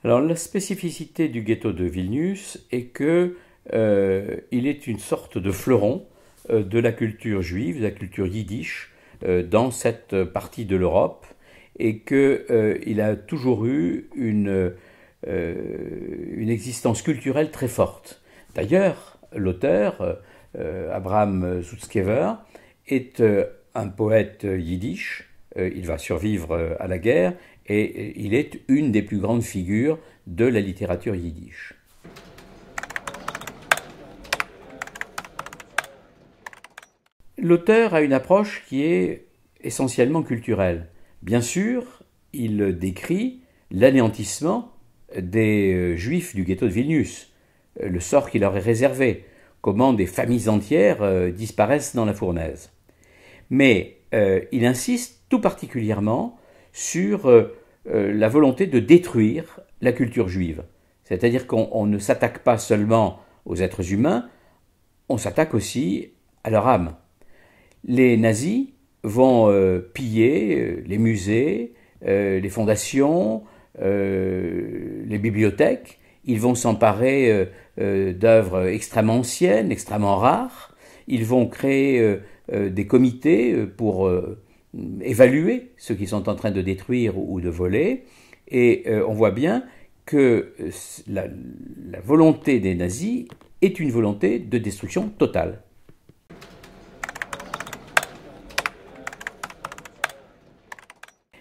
Alors la spécificité du ghetto de Vilnius est que il est une sorte de fleuron de la culture juive, de la culture yiddish dans cette partie de l'Europe et qu'il a toujours eu une existence culturelle très forte. D'ailleurs, l'auteur, Abraham Sutzkever, est un poète yiddish. Il va survivre à la guerre et il est une des plus grandes figures de la littérature yiddish. L'auteur a une approche qui est essentiellement culturelle. Bien sûr, il décrit l'anéantissement des Juifs du ghetto de Vilnius, le sort qui leur est réservé, comment des familles entières disparaissent dans la fournaise. Mais il insiste tout particulièrement sur la volonté de détruire la culture juive. C'est-à-dire qu'on ne s'attaque pas seulement aux êtres humains, on s'attaque aussi à leur âme. Les nazis vont piller les musées, les fondations, les bibliothèques. Ils vont s'emparer d'œuvres extrêmement anciennes, extrêmement rares. Ils vont créer des comités pour évaluer ceux qui sont en train de détruire ou de voler. Et on voit bien que la volonté des nazis est une volonté de destruction totale.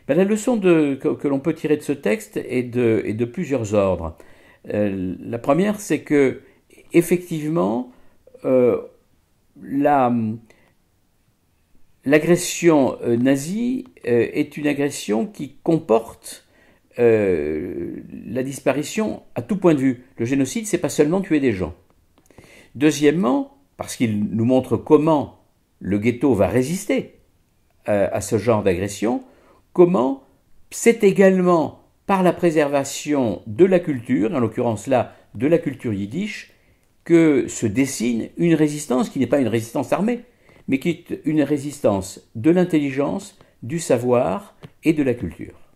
La leçon que l'on peut tirer de ce texte est de plusieurs ordres. La première, c'est que, effectivement, l'agression nazie est une agression qui comporte la disparition à tout point de vue. Le génocide, c'est pas seulement tuer des gens. Deuxièmement, parce qu'il nous montre comment le ghetto va résister à ce genre d'agression, comment c'est également par la préservation de la culture, en l'occurrence là de la culture yiddish, que se dessine une résistance qui n'est pas une résistance armée, mais qui est une résistance de l'intelligence, du savoir et de la culture.